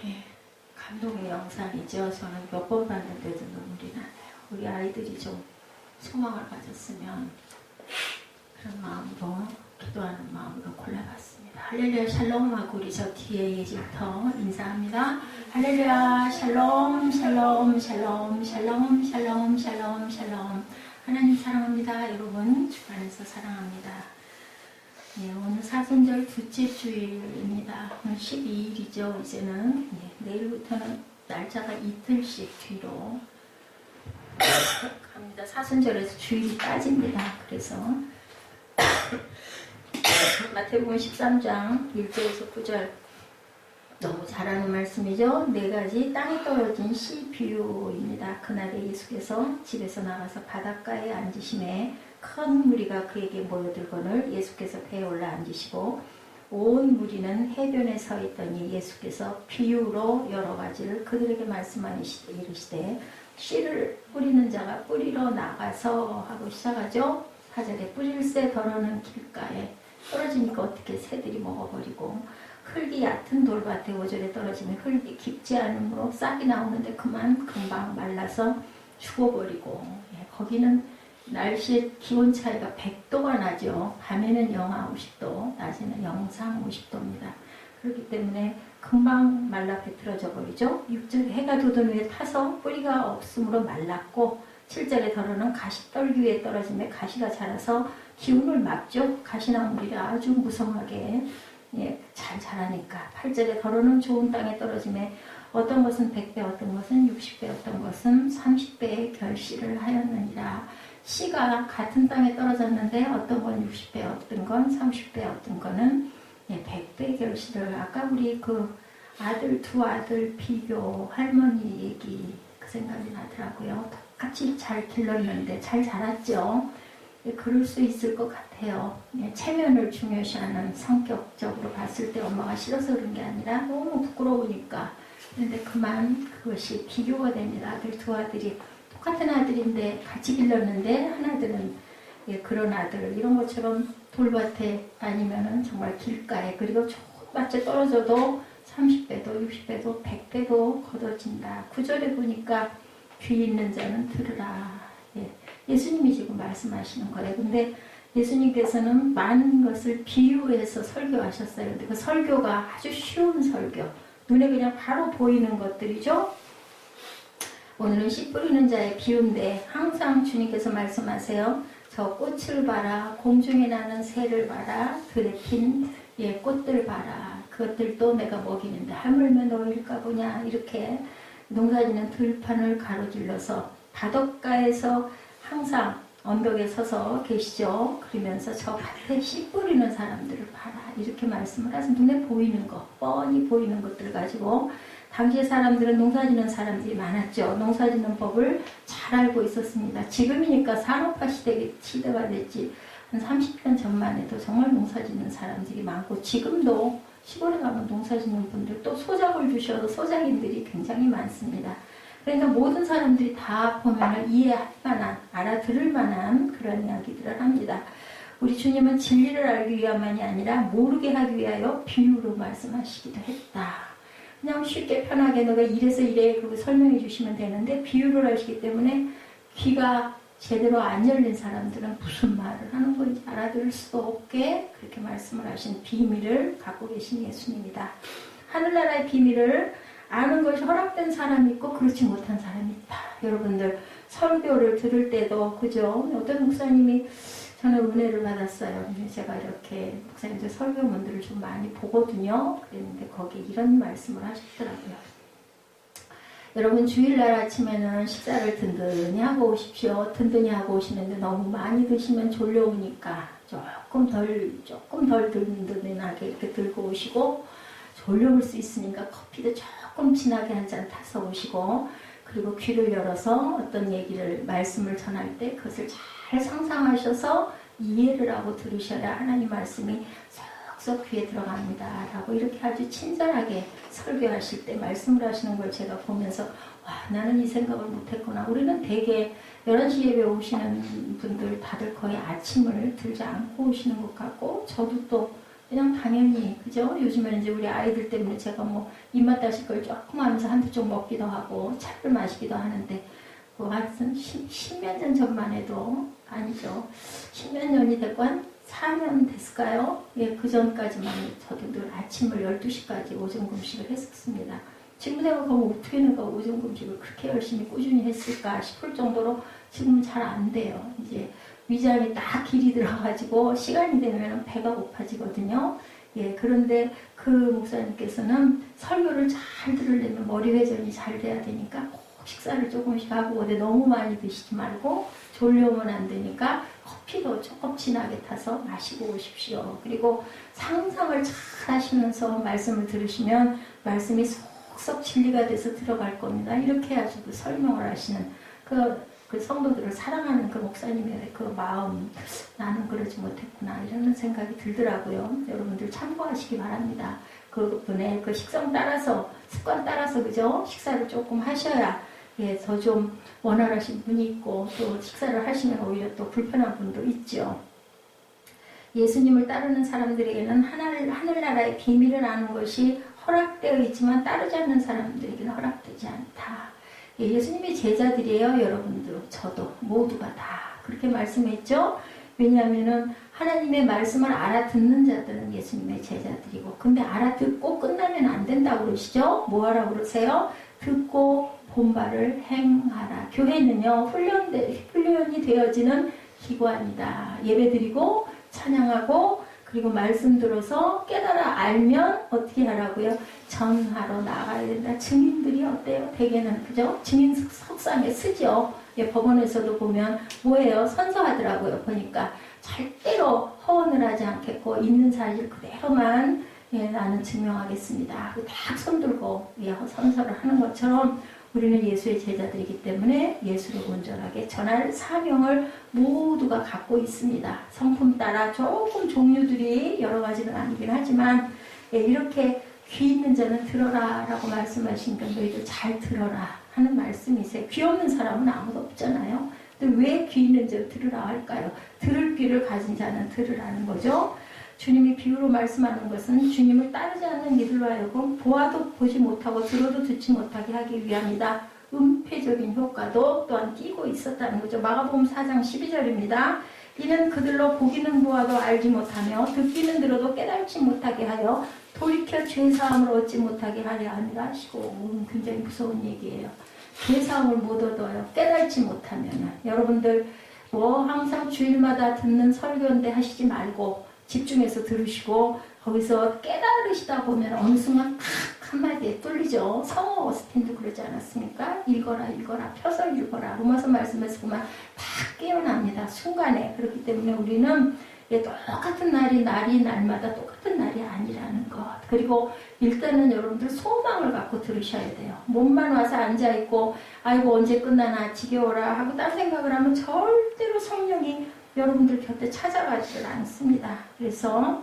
예, 감동의 영상이죠. 저는 몇 번 봤는데도 눈물이 나네요. 우리 아이들이 좀 소망을 가졌으면 그런 마음으로, 기도하는 마음으로 골라봤습니다. 할렐루야 샬롬 하고 우리 저 뒤에 예지부터 인사합니다. 할렐루야 샬롬 샬롬 샬롬 샬롬 샬롬 샬롬 샬롬. 하나님 사랑합니다. 여러분 주 안에서 사랑합니다. 예, 오늘 사순절 둘째 주일입니다. 오늘 12일이죠. 이제는 내일부터는 날짜가 이틀씩 뒤로 갑니다. 사순절에서 주일이 빠집니다. 그래서 마태복음 13장 1절에서 9절 너무 잘하는 말씀이죠. 4가지 땅에 떨어진 씨 비유입니다. 그날에 예수께서 집에서 나가서 바닷가에 앉으심에 큰 무리가 그에게 모여들거늘 예수께서 배에 올라 앉으시고 온 무리는 해변에 서 있더니 예수께서 비유로 여러 가지를 그들에게 말씀하시되 이르시되 씨를 뿌리는 자가 뿌리러 나가서 하고 시작하죠. 4절에 뿌릴새 더러는 길가에 떨어지니까 어떻게 새들이 먹어버리고 흙이 얕은 돌밭에 5절에 떨어지면 흙이 깊지 않으므로 싹이 나오는데 그만 금방 말라서 죽어버리고 거기는 날씨의 기온 차이가 100도가 나죠. 밤에는 영하 50도, 낮에는 영상 50도입니다. 그렇기 때문에 금방 말라 배틀어져 버리죠. 6절에 해가 돋은 후에 타서 뿌리가 없으므로 말랐고 7절에 더러는 가시떨기 위에 떨어지며 가시가 자라서 기운을 막죠. 가시나무들이 아주 무성하게 잘 자라니까. 8절에 더러는 좋은 땅에 떨어지며 어떤 것은 100배, 어떤 것은 60배, 어떤 것은 30배의 결실을 하였느니라. 씨가 같은 땅에 떨어졌는데 어떤 건 60배, 어떤 건 30배, 어떤 거는 100배 결실을. 아까 우리 그 아들, 두 아들 비교 할머니 얘기 그 생각이 나더라고요. 똑같이 잘 길렀는데 잘 자랐죠. 그럴 수 있을 것 같아요. 체면을 중요시하는 성격적으로 봤을 때 엄마가 싫어서 그런 게 아니라 너무 부끄러우니까. 그런데 그만 그것이 비교가 됩니다. 아들, 두 아들이 똑같은 아들인데 같이 길렀는데 하나들은 그런 아들 이런 것처럼 돌밭에 아니면은 정말 길가에 그리고 좋은 밭에 떨어져도 30배도 60배도 100배도 걷어진다. 9절에 보니까 귀 있는 자는 들으라. 예수님이 지금 말씀하시는 거예요. 근데 예수님께서는 많은 것을 비유해서 설교하셨어요. 근데 그 설교가 아주 쉬운 설교. 눈에 그냥 바로 보이는 것들이죠. 오늘은 씨 뿌리는 자의 비유인데 항상 주님께서 말씀하세요. 저 꽃을 봐라. 공중에 나는 새를 봐라. 들에 핀 꽃들 봐라. 그것들도 내가 먹이는데 하물며 너희일까 보냐. 이렇게 농사짓는 들판을 가로질러서 바닷가에서 항상 언덕에 서서 계시죠. 그러면서 저 밭에 씨 뿌리는 사람들을 봐라. 이렇게 말씀을 하셔서 눈에 보이는 것, 뻔히 보이는 것들을 가지고 당시의 사람들은 농사짓는 사람들이 많았죠. 농사짓는 법을 잘 알고 있었습니다. 지금이니까 산업화 시대가 됐지. 한 30년 전만 해도 정말 농사짓는 사람들이 많고 지금도 시골에 가면 농사짓는 분들 또 소작을 주셔서 소작인들이 굉장히 많습니다. 그러니까 모든 사람들이 다 보면 이해할 만한, 알아들을 만한 그런 이야기들을 합니다. 우리 주님은 진리를 알기 위함만이 아니라 모르게 하기 위하여 비유로 말씀하시기도 했다. 그냥 쉽게 편하게 너가 이래서 이래 그러고 설명해 주시면 되는데 비유를 하시기 때문에 귀가 제대로 안 열린 사람들은 무슨 말을 하는 건지 알아들을 수도 없게 그렇게 말씀을 하신 비밀을 갖고 계신 예수님이다. 하늘나라의 비밀을 아는 것이 허락된 사람이 있고 그렇지 못한 사람이 있다. 여러분들 설교를 들을 때도 그죠? 어떤 목사님이 저는 은혜를 받았어요. 제가 이렇게 목사님들 설교문들을 좀 많이 보거든요. 그랬는데 거기에 이런 말씀을 하셨더라고요. 여러분 주일날 아침에는 식사를 든든히 하고 오십시오. 든든히 하고 오시는데 너무 많이 드시면 졸려오니까 조금 덜 든든하게 이렇게 들고 오시고 졸려올 수 있으니까 커피도 조금 진하게 한 잔 타서 오시고 그리고 귀를 열어서 어떤 얘기를 말씀을 전할 때 그것을 잘 상상하셔서 이해를 하고 들으셔야 하나님 말씀이 쏙쏙 귀에 들어갑니다. 라고 이렇게 아주 친절하게 설교하실 때 말씀을 하시는 걸 제가 보면서 와 나는 이 생각을 못했구나. 우리는 대개 11시 예배 오시는 분들 다들 거의 아침을 들지 않고 오시는 것 같고 저도 또 그냥 당연히, 그죠? 요즘에는 이제 우리 아이들 때문에 제가 뭐 입맛 다실 걸 조금 하면서 한두 쪽 먹기도 하고 차를 마시기도 하는데, 그 한 십몇 년 전만 해도, 아니죠, 십몇 년이 됐고 한 4년 됐을까요? 예, 그 전까지만 저도 늘 아침을 12시까지 오전 금식을 했었습니다. 지금 생각하면 어떻게 내가 오전 금식을 그렇게 열심히 꾸준히 했을까 싶을 정도로 지금은 잘 안 돼요. 이제 위장이 딱 길이 들어가지고 시간이 되면 배가 고파지거든요. 예, 그런데 그 목사님께서는 설교를 잘 들으려면 머리 회전이 잘 돼야 되니까 꼭 식사를 조금씩 하고, 근데 너무 많이 드시지 말고 졸려오면 안 되니까 커피도 조금 진하게 타서 마시고 오십시오. 그리고 상상을 잘 하시면서 말씀을 들으시면 말씀이 쏙쏙 진리가 돼서 들어갈 겁니다. 이렇게 해가지고 설명을 하시는 그 성도들을 사랑하는 그 목사님의 그 마음, 나는 그러지 못했구나 이런 생각이 들더라고요. 여러분들 참고하시기 바랍니다. 그분의 그 식성 따라서, 습관 따라서, 그죠? 식사를 조금 하셔야, 예, 더 좀 원활하신 분이 있고, 또 식사를 하시면 오히려 또 불편한 분도 있죠. 예수님을 따르는 사람들에게는 하늘나라의 비밀을 아는 것이 허락되어 있지만 따르지 않는 사람들에게는 허락되지 않다. 예, 예수님의 제자들이에요, 여러분들. 저도 모두가 다 그렇게 말씀했죠. 왜냐하면은 하나님의 말씀을 알아듣는 자들은 예수님의 제자들이고, 근데 알아듣고 끝나면 안 된다고 그러시죠. 뭐 하라고 그러세요? 듣고 본 바를 행하라. 교회는요, 훈련이 되어지는 기관이다. 예배드리고 찬양하고 그리고 말씀 들어서 깨달아 알면 어떻게 하라고요? 전하러 나가야 된다. 증인들이 어때요? 대개는, 그죠? 증인 석상에 쓰죠. 예, 법원에서도 보면 뭐예요? 선서하더라고요. 보니까 절대로 허언을 하지 않겠고 있는 사실 그대로만, 예, 나는 증명하겠습니다. 딱 손들고, 예, 선서를 하는 것처럼 우리는 예수의 제자들이기 때문에 예수를 온전하게 전할 사명을 모두가 갖고 있습니다. 성품 따라 조금 종류들이 여러 가지는 아니긴 하지만, 예, 이렇게 귀 있는 자는 들어라 라고 말씀하시니까 너희들 잘 들어라 하는 말씀이세요. 귀 없는 사람은 아무도 없잖아요. 근데 왜 귀 있는 자 들으라 할까요? 들을 귀를 가진 자는 들으라는 거죠. 주님이 비유로 말씀하는 것은 주님을 따르지 않는 이들로 하여금 보아도 보지 못하고 들어도 듣지 못하게 하기 위함이다. 은폐적인 효과도 또한 띄고 있었다는 거죠. 마가복음 4장 12절입니다. 이는 그들로 보기는 보아도 알지 못하며 듣기는 들어도 깨달지 못하게 하여 돌이켜 죄사함을 얻지 못하게 하려 함이라 하시고, 굉장히 무서운 얘기예요. 죄사함을 못 얻어요. 깨달지 못하면. 여러분들 뭐 항상 주일마다 듣는 설교인데 하시지 말고 집중해서 들으시고 거기서 깨달으시다 보면 어느 순간 탁 한마디에 뚫리죠. 성호 어스틴도 그러지 않았습니까? 읽어라 펴서 읽어라. 로마서 말씀에서 보면 다 깨어납니다. 순간에. 그렇기 때문에 우리는, 예, 똑같은 날마다 똑같은 날이 아니라는 것. 그리고 일단은 여러분들 소망을 갖고 들으셔야 돼요. 몸만 와서 앉아있고 아이고 언제 끝나나 지겨워라 하고 딴 생각을 하면 절대로 성령이 여러분들 곁에 찾아가지를 않습니다. 그래서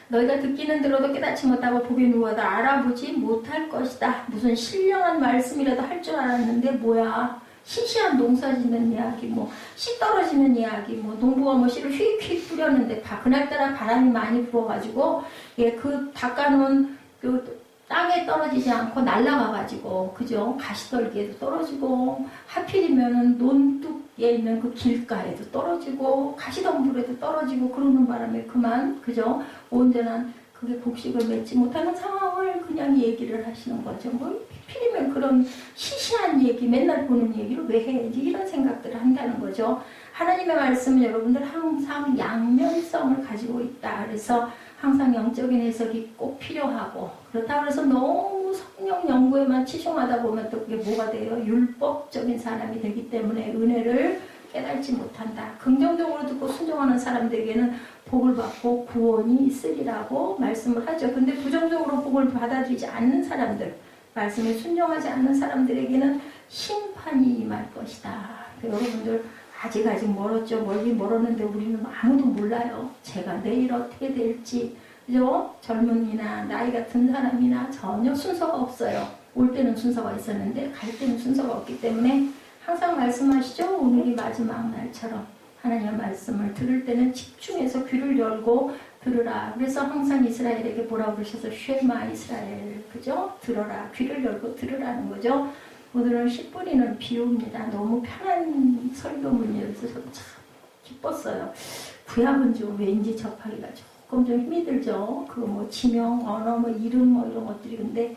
너희가 듣기는 들어도 깨닫지 못하고 보기는 보아도 알아보지 못할 것이다. 무슨 신령한 말씀이라도 할 줄 알았는데 뭐야, 시시한 농사 짓는 이야기, 뭐 씨 떨어지는 이야기, 뭐 농부가 뭐 씨를 휙휙 뿌렸는데 그날따라 바람이 많이 불어가지고, 예, 그 닦아놓은 그 땅에 떨어지지 않고 날아가가지고, 그죠? 가시떨기에도 떨어지고, 하필이면은 논둑에 있는 그 길가에도 떨어지고, 가시덤불에도 떨어지고, 그러는 바람에 그만, 그죠? 온전한 그게 곡식을 맺지 못하는 상황을 그냥 얘기를 하시는 거죠. 뭐, 하필이면 그런 시시한 얘기, 맨날 보는 얘기를 왜 해야지? 이런 생각들을 한다는 거죠. 하나님의 말씀은 여러분들 항상 양면성을 가지고 있다. 그래서 항상 영적인 해석이 꼭 필요하고, 그렇다고 해서 너무 성령 연구에만 치중하다 보면 또 그게 뭐가 돼요? 율법적인 사람이 되기 때문에 은혜를 깨달지 못한다. 긍정적으로 듣고 순종하는 사람들에게는 복을 받고 구원이 있으리라고 말씀을 하죠. 근데 부정적으로 복을 받아들이지 않는 사람들, 말씀에 순종하지 않는 사람들에게는 심판이 임할 것이다. 여러분들 아직 멀었죠. 멀긴 멀었는데 우리는 아무도 몰라요. 제가 내일 어떻게 될지. 그죠? 젊은이나 나이 같은 사람이나 전혀 순서가 없어요. 올 때는 순서가 있었는데 갈 때는 순서가 없기 때문에 항상 말씀하시죠. 오늘이 마지막 날처럼 하나님의 말씀을 들을 때는 집중해서 귀를 열고 들으라. 그래서 항상 이스라엘에게 뭐라고 그러셔서 쉐마 이스라엘, 그죠? 들어라. 귀를 열고 들으라는 거죠. 오늘은 씨 뿌리는 비유입니다. 너무 편한 설교문이어서 참 기뻤어요. 구약은 좀 왠지 접하기가 조금 좀 힘이 들죠. 그 뭐 지명, 언어, 뭐 이름 뭐 이런 것들이. 근데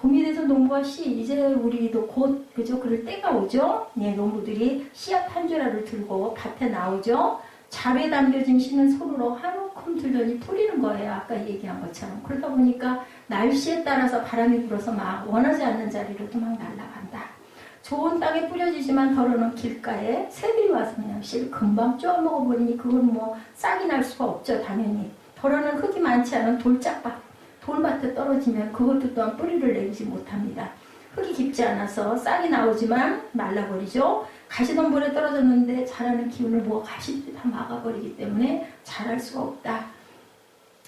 봄이 돼서 농부와 씨, 이제 우리도 곧 그죠? 그럴 때가 오죠. 예, 농부들이 씨앗 한 주라를 들고 밭에 나오죠. 잡에 담겨진 씨는 손으로 한 움큼 들더니 뿌리는 거예요. 아까 얘기한 것처럼. 그러다 보니까 날씨에 따라서 바람이 불어서 막 원하지 않는 자리로도 막 날아간다. 좋은 땅에 뿌려지지만 더러는 길가에 새들이 와서 그냥 씨를 금방 쪼아 먹어버리니 그건 뭐 싹이 날 수가 없죠. 당연히. 더러는 흙이 많지 않은 돌밭에 떨어지면 그것도 또한 뿌리를 내리지 못합니다. 흙이 깊지 않아서 싹이 나오지만 말라버리죠. 가시덤불에 떨어졌는데 자라는 기운을 가시들이 다 막아버리기 때문에 자랄 수가 없다.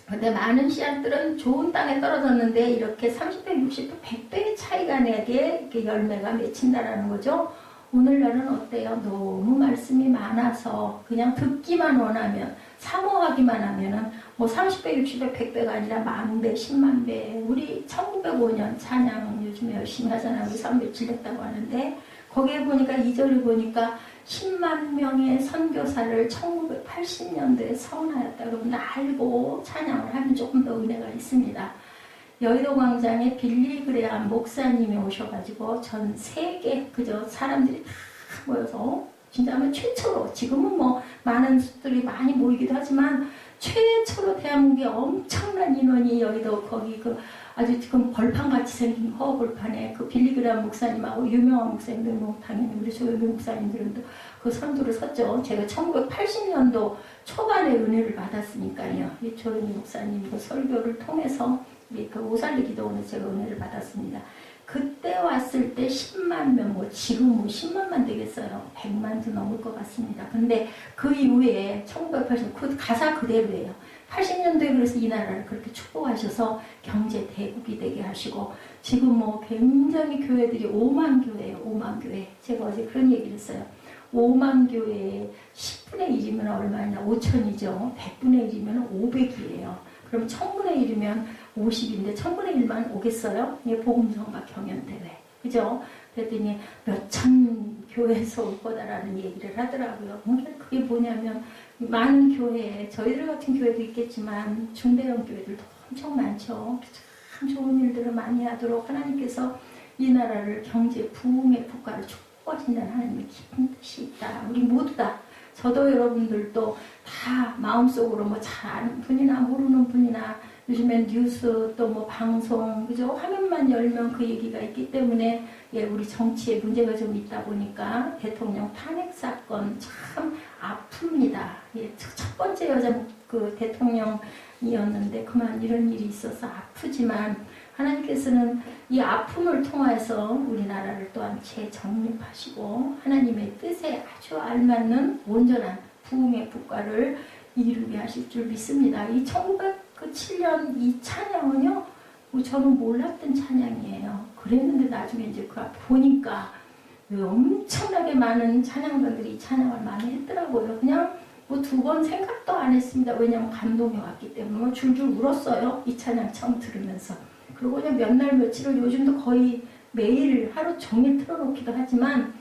근데 많은 씨앗들은 좋은 땅에 떨어졌는데 이렇게 30배, 60배, 100배의 차이가 나게 이렇게 열매가 맺힌다라는 거죠. 오늘날은 어때요? 너무 말씀이 많아서 그냥 듣기만 원하면, 사모하기만 하면은 30배, 60배, 100배가 아니라 10,000배, 10만 배. 우리 1905년 찬양 요즘에 열심히 하잖아요. 우리 300칠 됐다고 하는데 거기에 보니까 2절에 보니까 10만 명의 선교사를 1980년도에 서원하였다. 여러분 알고 찬양을 하면 조금 더 은혜가 있습니다. 여의도 광장에 빌리 그레암 목사님이 오셔가지고 전 세계 그저 사람들이 다 모여서 진짜 아마 최초로, 지금은 많은 수들이 많이 모이기도 하지만 최초로 대한민국에 엄청난 인원이 여의도 거기 아주 지금 벌판같이 생긴 허벌판에 빌리 그레암 목사님하고 유명한 목사님들, 당연히 우리 조용히 목사님들은 그 선두를 섰죠. 제가 1980년도 초반에 은혜를 받았으니까요. 이 조용히 목사님 그 설교를 통해서 그 오살리 기도원에서 제가 은혜를 받았습니다. 그때 왔을 때 10만 명, 지금 10만만 되겠어요. 100만도 넘을 것 같습니다. 근데 그 이후에 1980, 그 가사 그대로예요. 80년도에 그래서 이 나라를 그렇게 축복하셔서 경제 대국이 되게 하시고 지금 굉장히 교회들이 5만 교회예요. 5만 교회. 제가 어제 그런 얘기를 했어요. 5만 교회에 10분의 1이면 얼마냐? 5천이죠. 100분의 1이면 500이에요. 그럼 1000분의 1이면 50인데 1000분의 1만 오겠어요? 이게 복음성과 경연대회. 그죠? 그랬더니 몇천 교회에서 올 거다라는 얘기를 하더라고요. 그게 뭐냐면 많은 교회, 저희들 같은 교회도 있겠지만 중대형 교회들도 엄청 많죠. 참 좋은 일들을 많이 하도록 하나님께서 이 나라를 경제 부흥의 국가를 축복하신다는 하나님의 깊은 뜻이 있다. 우리 모두 다, 저도 여러분들도 다 마음속으로 잘 아는 분이나 모르는 분이나 요즘엔 뉴스 또 방송, 그죠? 화면만 열면 그 얘기가 있기 때문에 우리 정치에 문제가 좀 있다 보니까 대통령 탄핵 사건 참 아픕니다. 첫 번째 여자 그 대통령이었는데 그만 이런 일이 있어서 아프지만 하나님께서는 이 아픔을 통해서 우리나라를 또한 재정립하시고 하나님의 뜻에 아주 알맞는 온전한 부흥의 국가를 이루게 하실 줄 믿습니다. 이 1907년 이 찬양은요, 저는 몰랐던 찬양이에요. 그랬는데 나중에 이제 그 앞에 보니까 엄청나게 많은 찬양단들이 이 찬양을 많이 했더라고요. 그냥 2번 생각도 안 했습니다. 왜냐면 감동이 왔기 때문에 줄줄 울었어요. 이 찬양 처음 들으면서. 그리고 그냥 몇 날 며칠을 요즘도 거의 매일 하루 종일 틀어놓기도 하지만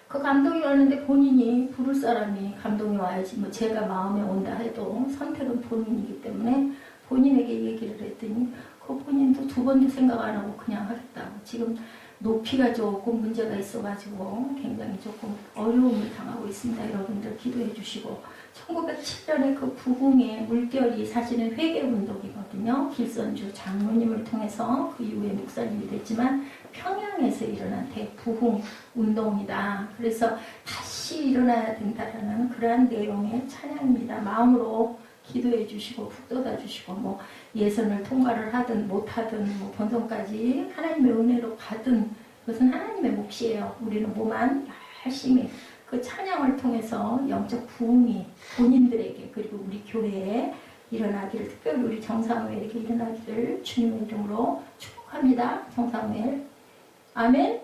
그 감동이 왔는데 본인이 부를 사람이 감동이 와야지 제가 마음에 온다 해도 선택은 본인이기 때문에 본인에게 얘기를 했더니 그 본인도 2번도 생각 안 하고 그냥 하겠다고. 지금 높이가 조금 문제가 있어가지고 굉장히 조금 어려움을 당하고 있습니다. 여러분들 기도해 주시고 1907년에 그 부흥의 물결이 사실은 회개운동이거든요. 길선주 장로님을 통해서 그 이후에 목사님이 됐지만 평양에서 일어난 대부흥 운동이다. 그래서 다시 일어나야 된다라는 그러한 내용의 찬양입니다. 마음으로 기도해 주시고 북돋아 주시고 예선을 통과를 하든 못하든 본선까지 하나님의 은혜로 가든 그것은 하나님의 몫이에요. 우리는 뭐만 열심히 그 찬양을 통해서 영적 부흥이 본인들에게 그리고 우리 교회에 일어나기를, 특별히 우리 정사무엘에게 일어나기를 주님의 이름으로 축복합니다. 정사무엘 아멘.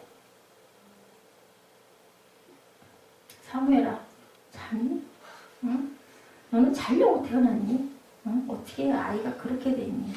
사무엘아, 자니? 응? 너는 자려고 태어났니? 어떻게 아이가 그렇게 됐니?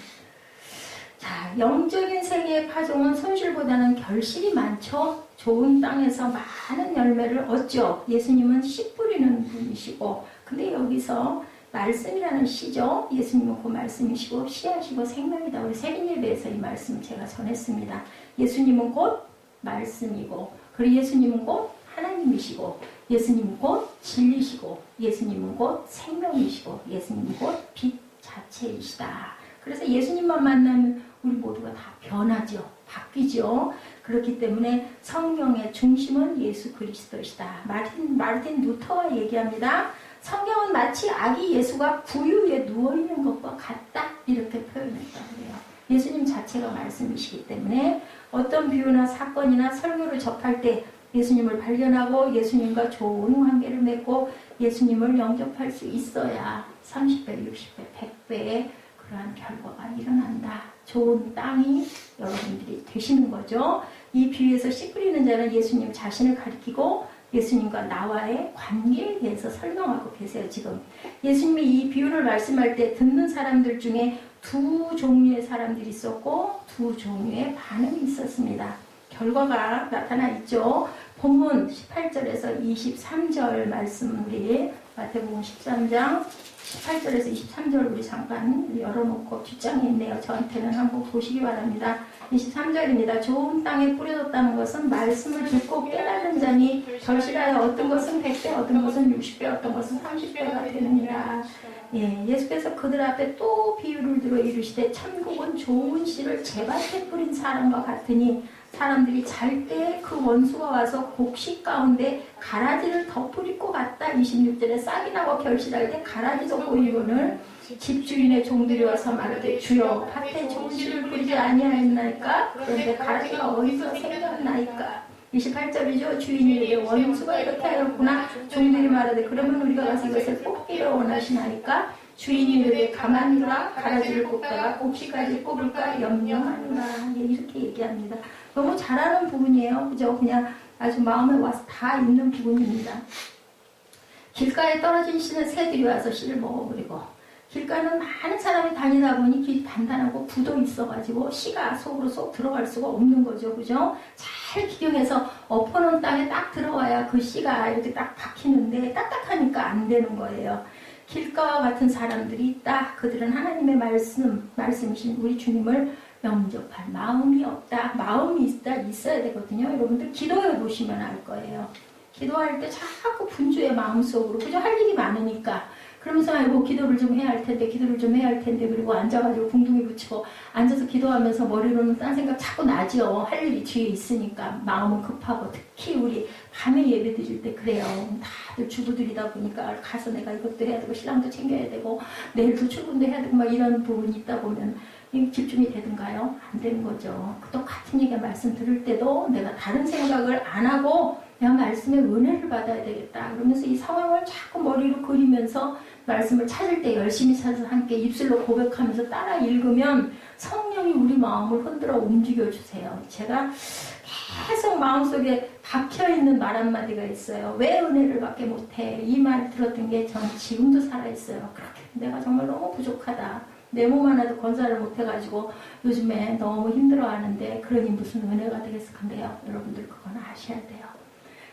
자, 영적인 세계의 파종은 손실보다는 결실이 많죠. 좋은 땅에서 많은 열매를 얻죠. 예수님은 씨 뿌리는 분이시고, 근데 여기서 말씀이라는 씨죠. 예수님은 그 말씀이시고 씨하시고 생명이다. 우리 세빈 예배에서 이 말씀을 제가 전했습니다. 예수님은 곧 말씀이고, 그리고 예수님은 곧 하나님이시고, 예수님은 곧 진리시고, 예수님은 곧 생명이시고, 예수님은 곧 빛 자체이시다. 그래서 예수님만 만나면 우리 모두가 다 변하죠. 바뀌죠. 그렇기 때문에 성경의 중심은 예수 그리스도시다. 마르틴 루터가 얘기합니다. 성경은 마치 아기 예수가 구유 위에 누워있는 것과 같다. 이렇게 표현했다고 해요. 예수님 자체가 말씀이시기 때문에 어떤 비유나 사건이나 설교를 접할 때 예수님을 발견하고 예수님과 좋은 관계를 맺고 예수님을 영접할 수 있어야 30배, 60배, 100배의 그러한 결과가 일어난다. 좋은 땅이 여러분들이 되시는 거죠. 이 비유에서 씨 뿌리는 자는 예수님 자신을 가리키고 예수님과 나와의 관계에 대해서 설명하고 계세요. 지금 예수님이 이 비유를 말씀할 때 듣는 사람들 중에 두 종류의 사람들이 있었고 두 종류의 반응이 있었습니다. 결과가 나타나 있죠. 본문 18절에서 23절 말씀 우리 마태복음 13장 18절에서 23절 우리 잠깐 열어놓고 뒷장에 있네요. 저한테는 한번 보시기 바랍니다. 23절입니다. 좋은 땅에 뿌려졌다는 것은 말씀을 듣고 깨닫는 자니 결실하여 어떤 것은 100배, 어떤 것은 60배, 어떤 것은 30배가 되느니라. 예, 예수께서 그들 앞에 또 비유를 들어 이르시되 천국은 좋은 씨를 제밭에 뿌린 사람과 같으니 사람들이 잘 때 그 원수가 와서 곡식 가운데 가라지를 덧뿌릴 것 같다. 26절에 싹이 나고 결실할 때 가라지 돋보이거늘 집주인의 종들이 와서 말하되 주여 밭에 좋은 씨를 뿌리지 아니하였나이까? 그런데 가라지가 어디서 생겼나이까? 28절이죠. 주인이 이르되 원수가 이렇게 하였구나. 종들이 말하되 그러면 우리가 가서 이것을 뽑기를 원하시나이까? 주인이 이르되 가만히 두라. 가라지를 뽑다가 곡식까지 뽑을까 염려하노라. 예, 이렇게 얘기합니다. 너무 잘하는 부분이에요. 그죠? 그냥 아주 마음에 와서 다 있는 부분입니다. 길가에 떨어진 씨는 새들이 와서 씨를 먹어버리고, 길가는 많은 사람이 다니다 보니 길이 단단하고 부도 있어가지고 씨가 속으로 쏙 들어갈 수가 없는 거죠. 그죠? 잘 기경해서 엎어놓은 땅에 딱 들어와야 그 씨가 이렇게 딱 박히는데 딱딱하니까 안 되는 거예요. 길가와 같은 사람들이 있다. 그들은 하나님의 말씀이신 우리 주님을 영접할 마음이 없다. 마음이 있어야 되거든요. 여러분들 기도해 보시면 알 거예요. 기도할 때 자꾸 분주의 마음속으로, 그죠? 할 일이 많으니까. 그러면서 아이고 기도를 좀 해야 할 텐데 그리고 앉아가지고 궁둥이 붙이고 앉아서 기도하면서 머리로는 딴 생각 자꾸 나죠. 할 일이 뒤에 있으니까 마음은 급하고, 특히 우리 밤에 예배 드릴 때 그래요. 다들 주부들이다 보니까 가서 내가 이것도 해야 되고 신랑도 챙겨야 되고 내일도 출근도 해야 되고 막 이런 부분이 있다 보면 집중이 되든가요? 안 되는 거죠. 똑같은 얘기 말씀 들을 때도 내가 다른 생각을 안 하고 내가 말씀의 은혜를 받아야 되겠다. 그러면서 이 상황을 자꾸 머리로 그리면서 말씀을 찾을 때 열심히 찾아서 함께 입술로 고백하면서 따라 읽으면 성령이 우리 마음을 흔들어 움직여 주세요. 제가 계속 마음속에 박혀있는 말 한마디가 있어요. 왜 은혜를 받게 못해? 이 말 들었던 게 저는 지금도 살아있어요. 그렇게 내가 정말 너무 부족하다. 내 몸 하나도 건사를 못해가지고 요즘에 너무 힘들어하는데 그러니 무슨 은혜가 되겠을까요? 여러분들 그건 아셔야 돼요.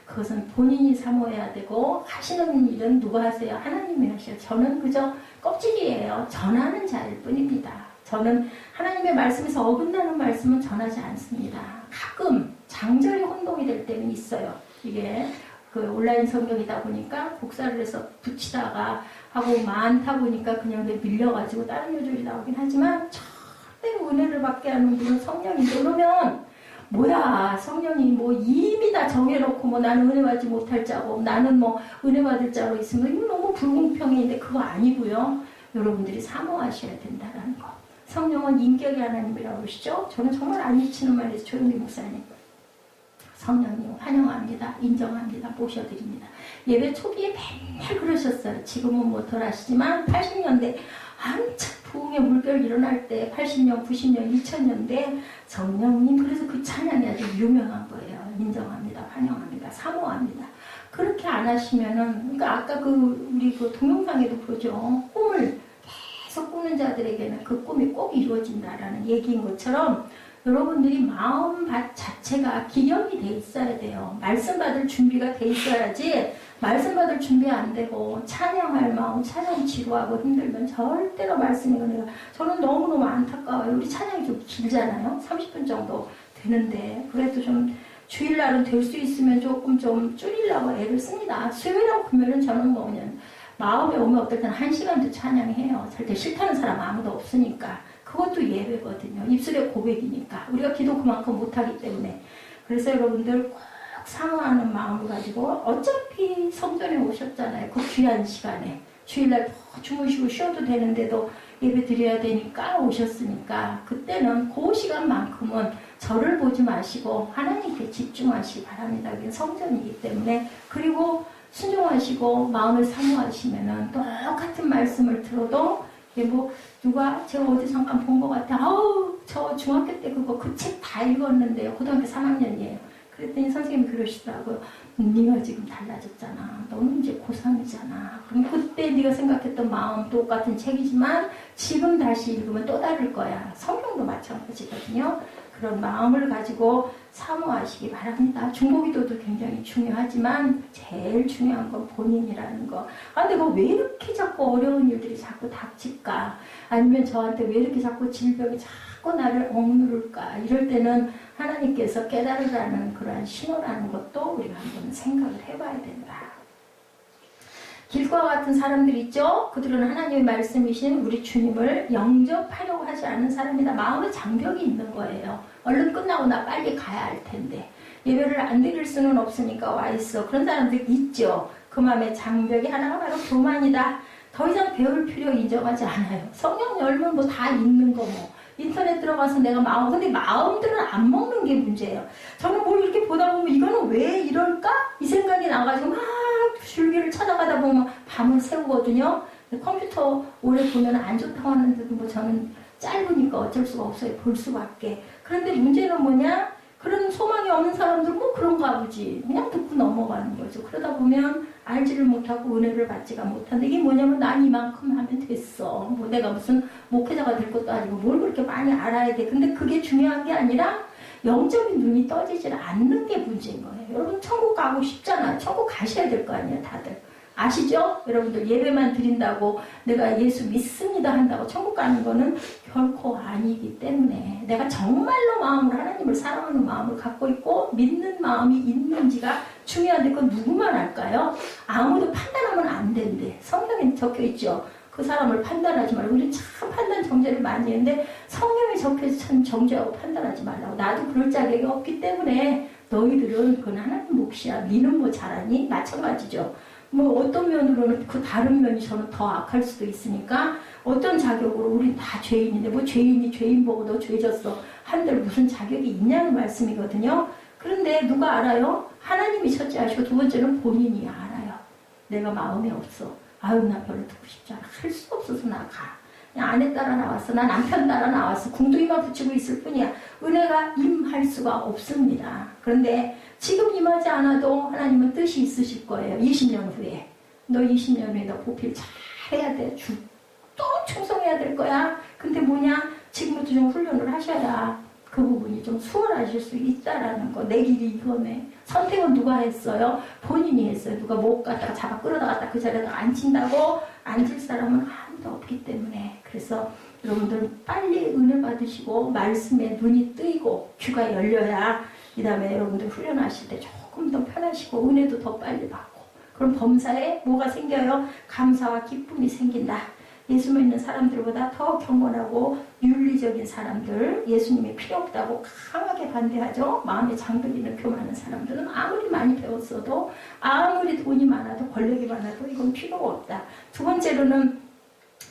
그것은 본인이 사모해야 되고 하시는 일은 누가 하세요? 하나님이 하셔요. 저는 그저 껍질이에요. 전하는 자일 뿐입니다. 저는 하나님의 말씀에서 어긋나는 말씀은 전하지 않습니다. 가끔 장절이 혼동이 될 때는 있어요. 이게 그 온라인 성경이다 보니까 복사를 해서 붙이다가 하고 많다 보니까 그냥 밀려가지고 다른 요절이 나오긴 하지만 절대로 은혜를 받게 하는 분은 성령인데, 그러면 뭐야 성령이 뭐 이미 다 정해놓고 뭐 나는 은혜 받지 못할 자고 나는 뭐 은혜 받을 자로 있으면 이거 너무 불공평인데 그거 아니고요. 여러분들이 사모하셔야 된다는 거. 성령은 인격의 하나님이라고 그러시죠. 저는 정말 안 미치는 말이에요. 조용히 목사님. 성령님 환영합니다. 인정합니다. 모셔드립니다. 예배 초기에 맨날 그러셨어요. 지금은 뭐 덜 하시지만 80년대 한참 부흥의 물결 일어날 때 80년, 90년, 2000년대 성령님, 그래서 그 찬양이 아주 유명한 거예요. 인정합니다. 환영합니다. 사모합니다. 그렇게 안 하시면은, 그러니까 아까 우리 그 동영상에도 보죠. 꿈을 계속 꾸는 자들에게는 그 꿈이 꼭 이루어진다라는 얘기인 것처럼 여러분들이 마음 자체가 기념이 돼 있어야 돼요. 말씀 받을 준비가 돼 있어야지 말씀 받을 준비 안 되고 찬양할 마음, 찬양 지루하고 힘들면 절대로 말씀이 은혜가 저는 너무너무 안타까워요. 우리 찬양이 좀 길잖아요. 30분 정도 되는데 그래도 좀 주일날은 될 수 있으면 조금 좀 줄이려고 애를 씁니다. 수요일하고 금요일은 저는 뭐 그냥 마음에 오면 어떨 때는 1시간도 찬양해요. 절대 싫다는 사람 아무도 없으니까. 그것도 예배거든요. 입술의 고백이니까. 우리가 기도 그만큼 못하기 때문에. 그래서 여러분들 꼭 사모하는 마음을 가지고 어차피 성전에 오셨잖아요. 그 귀한 시간에. 주일날 주무시고 쉬어도 되는데도 예배 드려야 되니까 오셨으니까 그때는 그 시간만큼은 저를 보지 마시고 하나님께 집중하시기 바랍니다. 그게 성전이기 때문에. 그리고 순종하시고 마음을 사모하시면은 똑같은 말씀을 들어도 뭐 누가 제가 어디 잠깐 본 것 같아. 아우 저 중학교 때 그거 그 책 다 읽었는데요. 고등학교 3학년이에요. 그랬더니 선생님이 그러시더라고요. 네가 지금 달라졌잖아. 너는 이제 고3이잖아. 그럼 그때 네가 생각했던 마음 똑같은 책이지만 지금 다시 읽으면 또 다를 거야. 성경도 마찬가지거든요. 그런 마음을 가지고 사모하시기 바랍니다. 중보기도도 굉장히 중요하지만 제일 중요한 건 본인이라는 거. 아, 내가 왜 이렇게 자꾸 어려운 일들이 자꾸 닥칠까? 아니면 저한테 왜 이렇게 자꾸 질병이 자꾸 나를 억누를까? 이럴 때는 하나님께서 깨달으라는 그러한 신호라는 것도 우리가 한번 생각을 해봐야 된다. 길과 같은 사람들 있죠? 그들은 하나님의 말씀이신 우리 주님을 영접하려고 하지 않는 사람이다. 마음에 장벽이 있는 거예요. 얼른 끝나고 나 빨리 가야 할 텐데. 예배를 안 드릴 수는 없으니까 와 있어. 그런 사람들 있죠? 그 마음에 장벽이 하나가 바로 교만이다. 더 이상 배울 필요 인정하지 않아요. 성경 열면 뭐 다 있는 거 뭐. 인터넷 들어가서 내가 근데 마음들은 안 먹는 게 문제예요. 저는 뭘 이렇게 보다 보면 이거는 왜 이럴까? 이 생각이 나가지고 막 줄기를 찾아가다 보면 밤을 새우거든요. 컴퓨터 오래 보면 안 좋다고 하는데도 뭐 저는 짧으니까 어쩔 수가 없어요. 볼 수밖에. 그런데 문제는 뭐냐? 그런 소망이 없는 사람들은 뭐 그런가 보지. 그냥 듣고 넘어가는 거죠. 그러다 보면 알지를 못하고 은혜를 받지가 못하는데 이게 뭐냐면 난 이만큼 하면 됐어. 뭐 내가 무슨 목회자가 될 것도 아니고 뭘 그렇게 많이 알아야 돼. 근데 그게 중요한 게 아니라 영적인 눈이 떠지질 않는 게 문제인 거예요. 여러분 천국 가고 싶잖아요. 천국 가셔야 될 거 아니에요. 다들. 아시죠? 여러분들 예배만 드린다고 내가 예수 믿습니다 한다고 천국 가는 거는 결코 아니기 때문에 내가 정말로 마음으로 하나님을 사랑하는 마음을 갖고 있고 믿는 마음이 있는지가 중요한데 그건 누구만 알까요? 아무도 판단하면 안 된대. 성경에 적혀있죠. 그 사람을 판단하지 말고 우리 참 판단 정죄를 많이 했는데 성경에 적혀서 참 정죄하고 판단하지 말라고. 나도 그럴 자격이 없기 때문에 너희들은 그건 하나님 몫이야. 니는 뭐 잘하니? 마찬가지죠. 뭐 어떤 면으로는 그 다른 면이 저는 더 악할 수도 있으니까 어떤 자격으로 우린 다 죄인인데 뭐 죄인이 죄인 보고 너 죄졌어 한들 무슨 자격이 있냐는 말씀이거든요. 그런데 누가 알아요? 하나님이 첫째 하시고 두 번째는 본인이 알아요. 내가 마음에 없어. 아유 나 별로 듣고 싶지 않아. 할 수 없어서 나 가. 그냥 아내 따라 나왔어. 나 남편 따라 나왔어. 궁둥이만 붙이고 있을 뿐이야. 은혜가 임할 수가 없습니다. 그런데 지금 임하지 않아도 하나님은 뜻이 있으실 거예요. 20년 후에. 너 20년 후에 너 보필 잘 해야 돼. 죽도록 충성해야 될 거야. 근데 뭐냐? 지금부터 좀 훈련을 하셔야 그 부분이 좀 수월하실 수 있다라는 거. 내 길이 이거네. 선택은 누가 했어요? 본인이 했어요. 누가 못 갖다가 잡아 끌어다 갖다 그 자리에다 앉힌다고 앉을 사람은 아무도 없기 때문에. 그래서 여러분들 빨리 은혜 받으시고 말씀에 눈이 뜨이고 귀가 열려야 그 다음에 여러분들 훈련하실 때 조금 더 편하시고 은혜도 더 빨리 받고 그럼 범사에 뭐가 생겨요? 감사와 기쁨이 생긴다. 예수 믿는 사람들보다 더 경건하고 윤리적인 사람들, 예수님이 필요 없다고 강하게 반대하죠. 마음에 장벽이 있는 교만한 사람들은 아무리 많이 배웠어도 아무리 돈이 많아도 권력이 많아도 이건 필요가 없다. 두 번째로는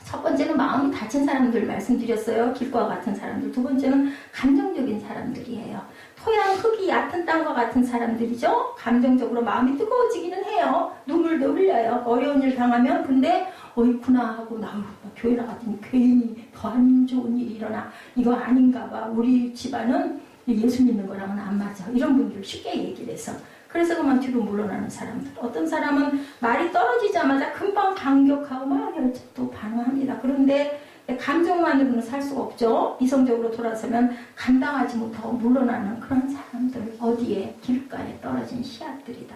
첫 번째는 마음이 다친 사람들 말씀드렸어요. 길과 같은 사람들. 두 번째는 감정적인 사람들이에요. 토양, 흙이 얕은 땅과 같은 사람들이죠. 감정적으로 마음이 뜨거워지기는 해요. 눈물도 흘려요. 어려운 일 당하면. 근데 어이구나 하고 나 교회 나갔더니 괜히 더 안 좋은 일이 일어나. 이거 아닌가 봐. 우리 집안은 예수 믿는 거랑은 안 맞아. 이런 분들 쉽게 얘기를 해서. 그래서 그만 뒤로 물러나는 사람들. 어떤 사람은 말이 떨어지자마자 금방 강격하고 막 열정도 반응합니다. 그런데 감정만으로는 살 수가 없죠. 이성적으로 돌아서면 감당하지 못하고 물러나는 그런 사람들, 어디에? 길가에 떨어진 씨앗들이다.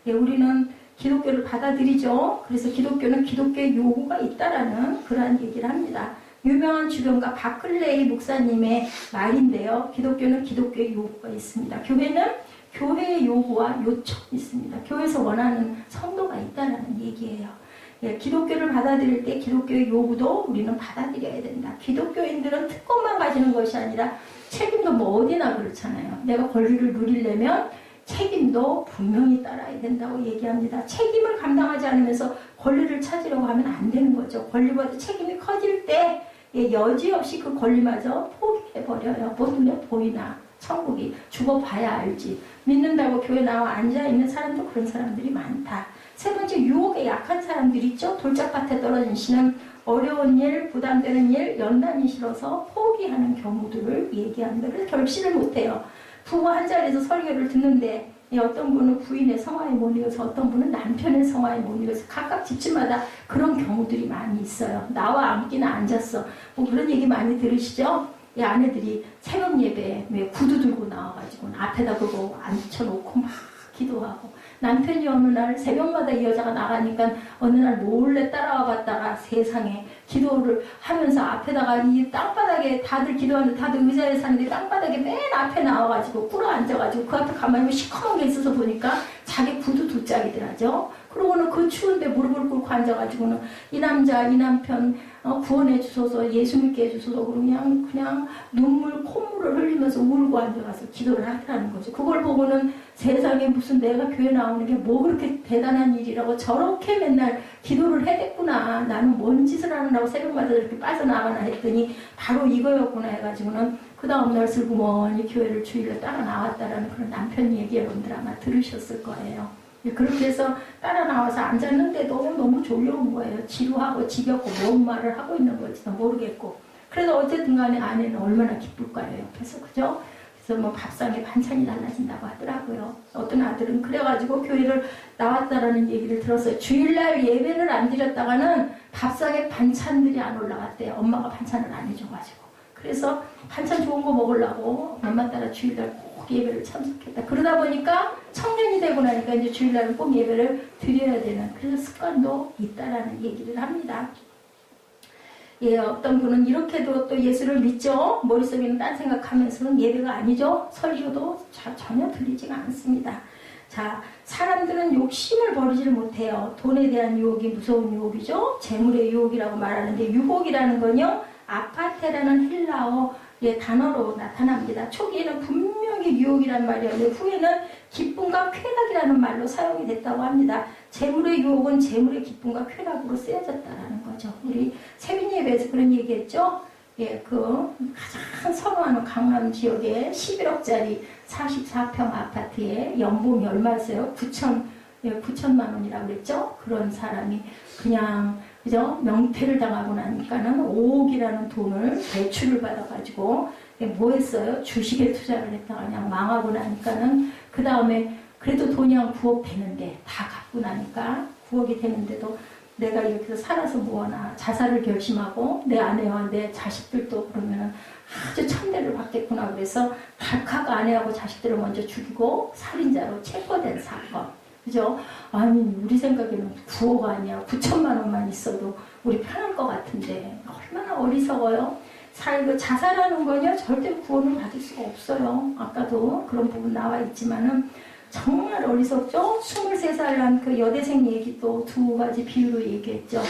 우리는 기독교를 받아들이죠. 그래서 기독교는 기독교의 요구가 있다라는 그러한 얘기를 합니다. 유명한 주변가 바클레이 목사님의 말인데요. 기독교는 기독교의 요구가 있습니다. 교회는 교회의 요구와 요청이 있습니다. 교회에서 원하는 성도가 있다는 얘기예요. 기독교를 받아들일 때 기독교의 요구도 우리는 받아들여야 된다. 기독교인들은 특권만 가지는 것이 아니라 책임도 뭐 어디나 그렇잖아요. 내가 권리를 누리려면 책임도 분명히 따라야 된다고 얘기합니다. 책임을 감당하지 않으면서 권리를 찾으려고 하면 안 되는 거죠. 권리보다 책임이 커질 때 여지없이 그 권리마저 포기해버려요. 뭐 눈에 보이나 천국이 죽어봐야 알지. 믿는다고 교회 나와 앉아있는 사람도 그런 사람들이 많다. 세 번째, 유혹에 약한 사람들이 있죠. 돌짝밭에 떨어진 씨는 어려운 일, 부담되는 일, 연단이 싫어서 포기하는 경우들을 얘기합니다. 그래서 결실을 못해요. 부부 한 자리에서 설교를 듣는데 어떤 분은 부인의 성화에 못 이어서 어떤 분은 남편의 성화에 못 이어서 각각 집집마다 그런 경우들이 많이 있어요. 나와 앉기는 앉았어. 뭐 그런 얘기 많이 들으시죠? 이 아내들이 새벽 예배에 왜 구두 들고 나와가지고 앞에다 그거 앉혀놓고 막 기도하고, 남편이 어느 날 새벽마다 이 여자가 나가니까 어느 날 몰래 따라와 봤다가 세상에 기도를 하면서 앞에다가 이 땅바닥에 다들 기도하는데 다들 의자에 사는데 땅바닥에 맨 앞에 나와가지고 꿇어 앉아가지고 그 앞에 가만히 시커먼 게 있어서 보니까 자기 구두 두 짝이더라죠. 그러고는 그 추운데 무릎을 꿇고 앉아가지고는 이 남자 이 남편 구원해 주소서, 예수 믿게 해주소서, 그냥 눈물 콧물을 흘리면서 울고 앉아가서 기도를 하더라는 거죠. 그걸 보고는 세상에 무슨 내가 교회 나오는 게 뭐 그렇게 대단한 일이라고 저렇게 맨날 기도를 해댔구나, 나는 뭔 짓을 하느라고 새벽마다 이렇게 빠져나가나 했더니 바로 이거였구나 해가지고는 그 다음날 슬그머니 교회를 주일에 따라 나왔다라는 그런 남편 얘기 여러분들 아마 들으셨을 거예요. 그렇게 해서 따라 나와서 앉았는데도 너무 졸려온 거예요. 지루하고 지겹고 뭔 말을 하고 있는 건지도 모르겠고. 그래서 어쨌든 간에 아내는 얼마나 기쁠까요, 옆에서. 그죠? 그래서 뭐 밥상에 반찬이 달라진다고 하더라고요. 어떤 아들은 그래가지고 교회를 나왔다라는 얘기를 들었어요. 주일날 예배를 안 드렸다가는 밥상에 반찬들이 안 올라갔대요. 엄마가 반찬을 안 해줘가지고. 그래서 반찬 좋은 거 먹으려고 엄마 따라 주일날 꼭 예배를 참석했다. 그러다 보니까 청년이 되고 나니까 이제 주일날은 꼭 예배를 드려야 되는 그런 습관도 있다라는 얘기를 합니다. 어떤 분은 이렇게도 또 예수를 믿죠. 머릿속에는 딴 생각하면서는 예배가 아니죠. 설교도 전혀 들리지가 않습니다. 자, 사람들은 욕심을 버리질 못해요. 돈에 대한 유혹이 무서운 유혹이죠. 재물의 유혹이라고 말하는데, 유혹이라는 건요, 아파테라는 헬라어 단어로 나타납니다. 초기에는 분명히 유혹이라는 말이었는데 후에는 기쁨과 쾌락이라는 말로 사용이 됐다고 합니다. 재물의 유혹은 재물의 기쁨과 쾌락으로 쓰여졌다라는 거죠. 우리 세빈예배에서 그런 얘기했죠. 그 가장 선호하는 강남 지역에 11억짜리 44평 아파트에 연봉이 얼마였어요? 9천만 원이라고 그랬죠. 그런 사람이 그냥 그죠? 명퇴를 당하고 나니까는 5억이라는 돈을 대출을 받아가지고 뭐 했어요? 주식에 투자를 했다가 그냥 망하고 나니까는 그 다음에 그래도 돈이 한 9억 되는데 다 갚고 나니까 9억이 되는데도 내가 이렇게 살아서 뭐하나 자살을 결심하고 내 아내와 내 자식들도 그러면은 아주 천대를 받겠구나 그래서 각각 아내하고 자식들을 먼저 죽이고 살인자로 체포된 사건. 그죠? 아니, 우리 생각에는 9억 아니야. 9천만 원만 있어도 우리 편할 것 같은데 얼마나 어리석어요? 자살하는 거냐? 절대 구원을 받을 수가 없어요. 아까도 그런 부분 나와 있지만은 정말 어리석죠? 23살 난 그 여대생 얘기 또 두 가지 비유로 얘기했죠.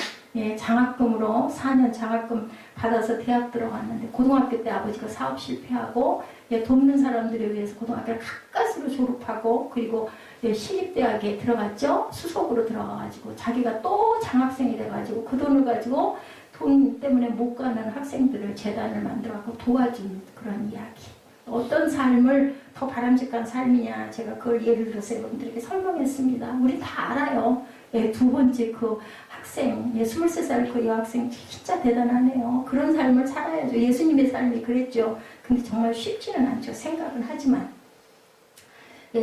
장학금으로 4년 장학금 받아서 대학 들어갔는데 고등학교 때 아버지가 사업 실패하고 돕는 사람들에 의해서 고등학교를 가까스로 졸업하고 그리고 신입대학에 들어갔죠. 수석으로 들어가가지고 자기가 또 장학생이 돼가지고 그 돈을 가지고 돈 때문에 못 가는 학생들을 재단을 만들어갖고 도와준 그런 이야기. 어떤 삶을 더 바람직한 삶이냐, 제가 그걸 예를 들어서 여러분들에게 설명했습니다. 우리 다 알아요. 두 번째 그 학생, 23살 그 여학생 진짜 대단하네요. 그런 삶을 살아야죠. 예수님의 삶이 그랬죠. 근데 정말 쉽지는 않죠. 생각은 하지만.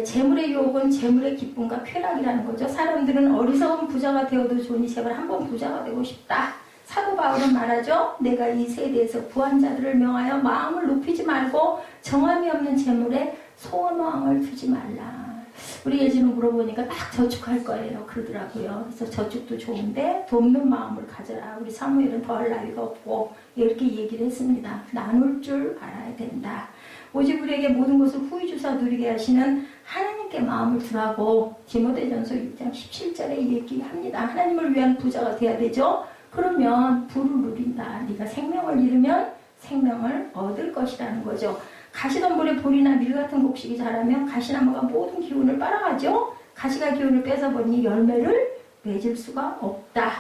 재물의 유혹은 재물의 기쁨과 쾌락이라는 거죠. 사람들은 어리석은 부자가 되어도 좋으니 제발 한번 부자가 되고 싶다. 사도 바울은 말하죠. 내가 이 세대에서 구한 자들을 명하여 마음을 높이지 말고 정함이 없는 재물에 소원왕을 두지 말라. 우리 예진을 물어보니까 딱 저축할 거예요 그러더라고요. 그래서 저축도 좋은데 돕는 마음을 가져라. 우리 사무엘은 더할 나위가 없고 이렇게 얘기를 했습니다. 나눌 줄 알아야 된다. 오직 우리에게 모든 것을 후히 주사 누리게 하시는 하나님께 마음을 두라고 디모데전서 6장 17절에 얘기합니다. 하나님을 위한 부자가 돼야 되죠. 그러면 부를 누린다. 네가 생명을 잃으면 생명을 얻을 것이라는 거죠. 가시덤불에 볼이나 밀 같은 곡식이 자라면 가시나무가 모든 기운을 빨아가죠. 가시가 기운을 뺏어버리니 열매를 맺을 수가 없다.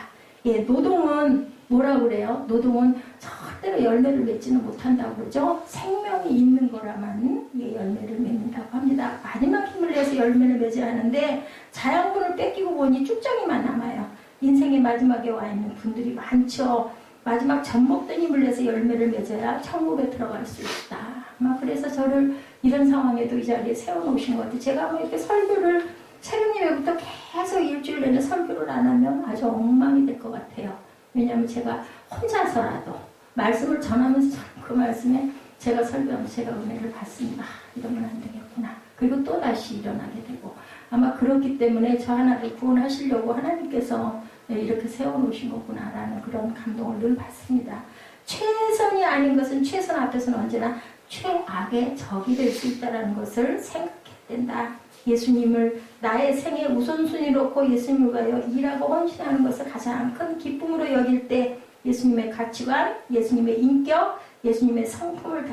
예, 노동은 뭐라 그래요? 노동은 절대로 열매를 맺지는 못한다고 그러죠. 생명이 있는 거라만 예, 열매를 맺는다고 합니다. 마지막 힘을 내서 열매를 맺어야 하는데 자양분을 뺏기고 보니 쭉정이만 남아요. 인생의 마지막에 와 있는 분들이 많죠. 마지막 젖 먹던 힘을 내서 열매를 맺어야 천국에 들어갈 수 있다. 아마 그래서 저를 이런 상황에도 이 자리에 세워놓으신 것 같아요. 제가 아마 이렇게 설교를 새벽 예배부터 계속 일주일 내내 설교를 안 하면 아주 엉망이 될 것 같아요. 왜냐하면 제가 혼자서라도 말씀을 전하면서 그 말씀에 제가 설교하면서 제가 은혜를 받습니다. 이러면 안 되겠구나. 그리고 또 다시 일어나게 되고 아마 그렇기 때문에 저 하나를 구원하시려고 하나님께서 이렇게 세워놓으신 거구나라는 그런 감동을 늘 받습니다. 최선이 아닌 것은 최선 앞에서는 언제나 최악의 적이 될 수 있다는 것을 생각해야 된다. 예수님을 나의 생애 우선순위로 놓고 예수님을 위하여 일하고 헌신하는 것을 가장 큰 기쁨으로 여길 때 예수님의 가치관, 예수님의 인격, 예수님의 성품을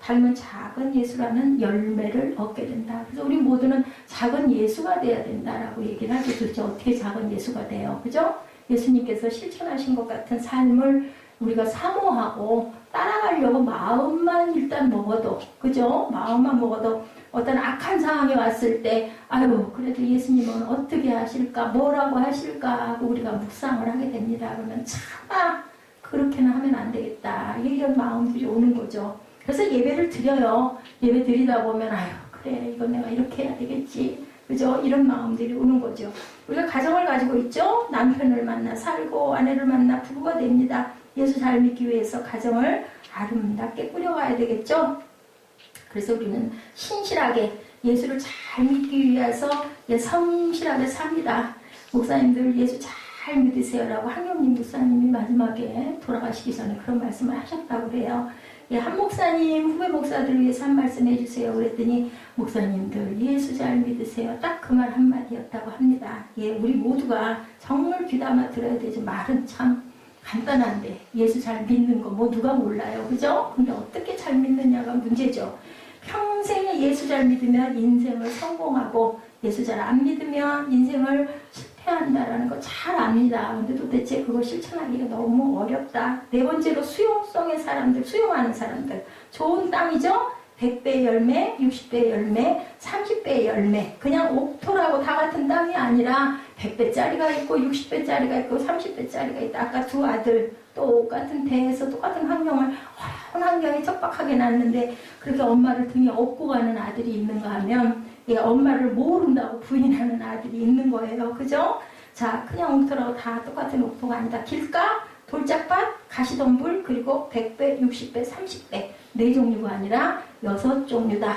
닮은 작은 예수라는 열매를 얻게 된다. 그래서 우리 모두는 작은 예수가 돼야 된다라고 얘기를 하죠. 도대체 어떻게 작은 예수가 돼요? 그죠? 예수님께서 실천하신 것 같은 삶을 우리가 사모하고 따라가려고 마음만 일단 먹어도, 그죠? 마음만 먹어도 어떤 악한 상황이 왔을 때, 아유, 그래도 예수님은 어떻게 하실까, 뭐라고 하실까 하고 우리가 묵상을 하게 됩니다. 그러면 차마 그렇게는 하면 안 되겠다. 이런 마음들이 오는 거죠. 그래서 예배를 드려요. 예배 드리다 보면, 아유, 그래, 이건 내가 이렇게 해야 되겠지. 그죠? 이런 마음들이 오는 거죠. 우리가 가정을 가지고 있죠? 남편을 만나 살고, 아내를 만나 부부가 됩니다. 예수 잘 믿기 위해서 가정을 아름답게 꾸려가야 되겠죠? 그래서 우리는 신실하게 예수를 잘 믿기 위해서 성실하게 삽니다. 목사님들 예수 잘 믿으세요라고 한경림 목사님이 마지막에 돌아가시기 전에 그런 말씀을 하셨다고 그래요. 한 목사님, 후배 목사들을 위해서 한 말씀 해주세요. 그랬더니 목사님들 예수 잘 믿으세요. 딱 그 말 한마디였다고 합니다. 예, 우리 모두가 정말 귀담아 들어야 되죠. 말은 참 간단한데 예수 잘 믿는 거 뭐 누가 몰라요. 그죠? 근데 어떻게 잘 믿느냐가 문제죠. 평생에 예수 잘 믿으면 인생을 성공하고 예수 잘 안 믿으면 인생을 실패한다라는 거 잘 압니다. 근데 도대체 그거 실천하기가 너무 어렵다. 네 번째로 수용성의 사람들, 수용하는 사람들. 좋은 땅이죠? 100배의 열매, 60배의 열매, 30배의 열매. 그냥 옥토라고 다 같은 땅이 아니라 100배짜리가 있고 60배짜리가 있고 30배짜리가 있다. 아까 두 아들 똑같은 배에서 똑같은 환경을 어려운 환경에 척박하게 낳는데 그렇게 엄마를 등에 업고 가는 아들이 있는가 하면 엄마를 모른다고 부인하는 아들이 있는 거예요. 그죠? 자, 그냥 옥토라고 다 똑같은 옥토가 아니다. 길가, 돌짝밭, 가시덤불, 그리고 100배, 60배, 30배. 4종류가 아니라 6종류다.